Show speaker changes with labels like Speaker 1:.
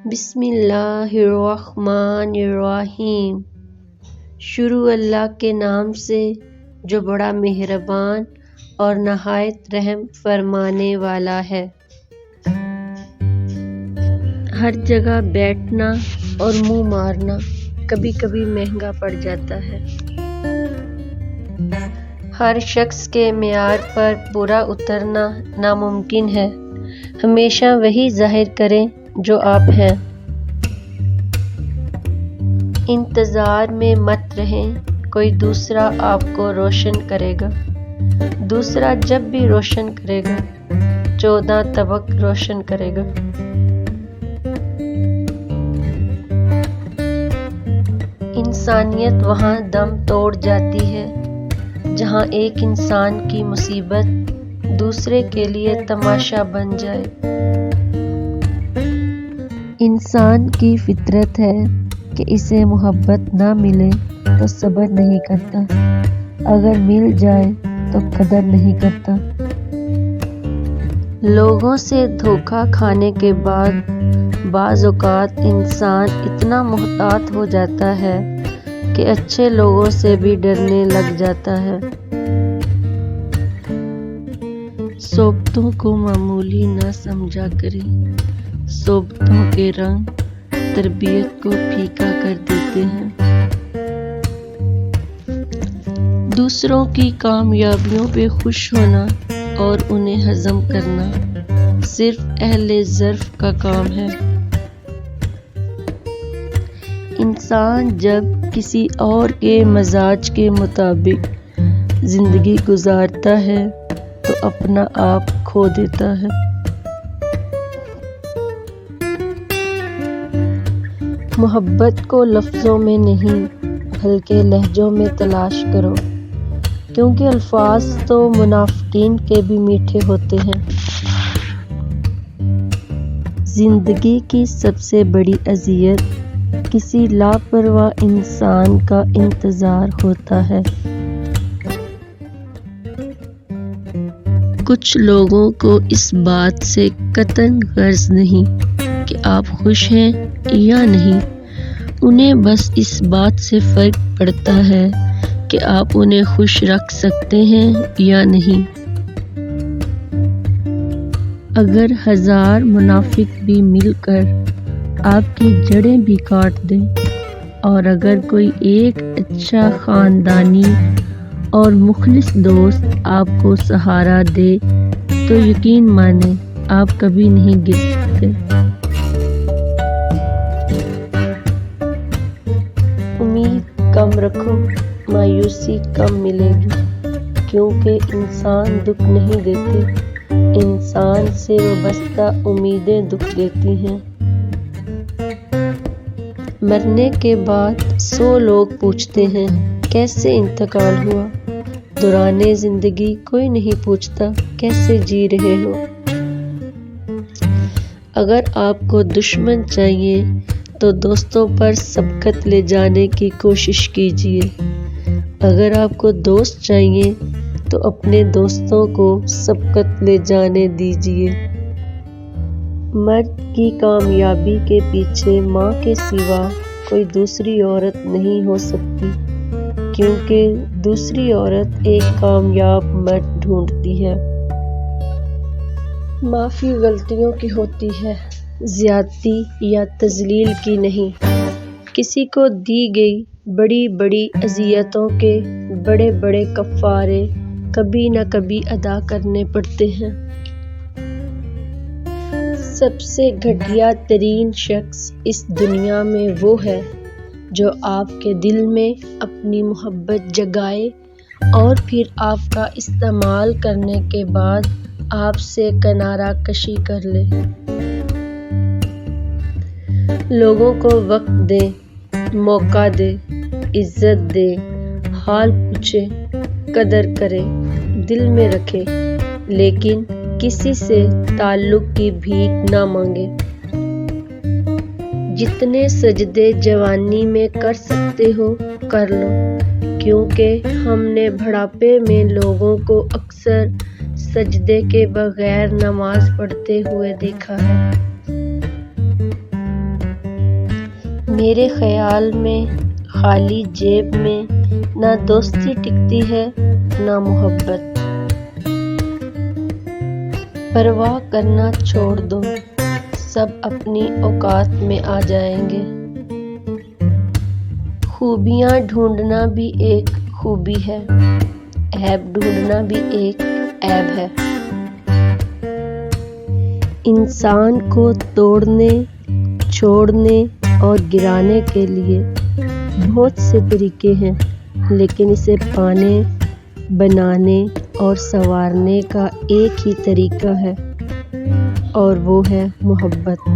Speaker 1: بسم اللہ الرحمن الرحیم۔ شروع اللہ کے نام سے جو بڑا مہربان اور نہایت رحم فرمانے والا ہے۔ ہر جگہ بیٹھنا اور منہ مارنا کبھی کبھی مہنگا پڑ جاتا ہے۔ ہر شخص کے معیار پر پورا اترنا ناممکن ہے۔ ہمیشہ وہی ظاہر کریں جو آپ ہیں۔ انتظار میں مت رہیں، کوئی دوسرا آپ کو روشن کرے گا۔ دوسرا جب بھی روشن کرے گا 14 طبق روشن کرے گا۔ انسانیت وہاں دم توڑ جاتی ہے جہاں ایک انسان کی مصیبت دوسرے کے لیے تماشا بن جائے۔ انسان کی فطرت ہے کہ اسے محبت نہ ملے تو صبر نہیں کرتا، اگر مل جائے تو قدر نہیں کرتا۔ لوگوں سے دھوکہ کھانے کے بعد بعض اوقات انسان اتنا محتاط ہو جاتا ہے کہ اچھے لوگوں سے بھی ڈرنے لگ جاتا ہے۔ صحبتوں کو معمولی نہ سمجھا کریں، صحبتوں کے رنگ تربیت کو پھیکا کر دیتے ہیں۔ دوسروں کی کامیابیوں پہ خوش ہونا اور انہیں ہضم کرنا صرف اہل ظرف کا کام ہے۔ انسان جب کسی اور کے مزاج کے مطابق زندگی گزارتا ہے تو اپنا آپ کھو دیتا ہے۔ محبت کو لفظوں میں نہیں بلکہ لہجوں میں تلاش کرو، کیونکہ الفاظ تو منافقین کے بھی میٹھے ہوتے ہیں۔ زندگی کی سب سے بڑی اذیت کسی لاپرواہ انسان کا انتظار ہوتا ہے۔ کچھ لوگوں کو اس بات سے قطعاً غرض نہیں کہ آپ خوش ہیں یا نہیں، انہیں بس اس بات سے فرق پڑتا ہے کہ آپ انہیں خوش رکھ سکتے ہیں یا نہیں۔ اگر 1000 منافق بھی مل کر آپ کی جڑیں بھی کاٹ دیں اور اگر کوئی ایک اچھا خاندانی اور مخلص دوست آپ کو سہارا دے تو یقین مانیں آپ کبھی نہیں گر سکتے۔ امید کم رکھو، مایوسی کم ملے گی، کیونکہ انسان دکھ نہیں دیتے، انسان سے وابستہ امیدیں دکھ دیتی ہیں۔ مرنے کے بعد 100 لوگ پوچھتے ہیں کیسے انتقال ہوا، دوران زندگی کوئی نہیں پوچھتا کیسے جی رہے ہو۔ اگر آپ کو دشمن چاہیے تو دوستوں پر سبقت لے جانے کی کوشش کیجیے، اگر آپ کو دوست چاہیے تو اپنے دوستوں کو سبقت لے جانے دیجیے۔ مرد کی کامیابی کے پیچھے ماں کے سوا کوئی دوسری عورت نہیں ہو سکتی، کیونکہ دوسری عورت ایک کامیاب مرد ڈھونڈتی ہے۔ معافی غلطیوں کی ہوتی ہے، زیادتی یا تذلیل کی نہیں۔ کسی کو دی گئی بڑی بڑی اذیتوں کے بڑے بڑے کفارے کبھی نہ کبھی ادا کرنے پڑتے ہیں۔ سب سے گھٹیا ترین شخص اس دنیا میں وہ ہے جو آپ کے دل میں اپنی محبت جگائے اور پھر آپ کا استعمال کرنے کے بعد آپ سے کنارہ کشی کر لے۔ لوگوں کو وقت دیں، موقع دیں، عزت دیں، حال پوچھیں، قدر کریں، دل میں رکھیں، لیکن کسی سے تعلق کی بھیک نہ مانگیں۔ جتنے سجدے جوانی میں کر سکتے ہو کر لو، کیونکہ ہم نے بڑھاپے میں لوگوں کو اکثر سجدے کے بغیر نماز پڑھتے ہوئے دیکھا ہے۔ میرے خیال میں خالی جیب میں نہ دوستی ٹکتی ہے نہ محبت۔ پرواہ کرنا چھوڑ دو، سب اپنی اوقات میں آ جائیں گے۔ خوبیاں ڈھونڈنا بھی ایک خوبی ہے، عیب ڈھونڈنا بھی ایک عیب ہے۔ انسان کو توڑنے، چھوڑنے اور گرانے کے لیے بہت سے طریقے ہیں، لیکن اسے پانے، بنانے اور سنوارنے کا ایک ہی طریقہ ہے، اور وہ ہے محبت۔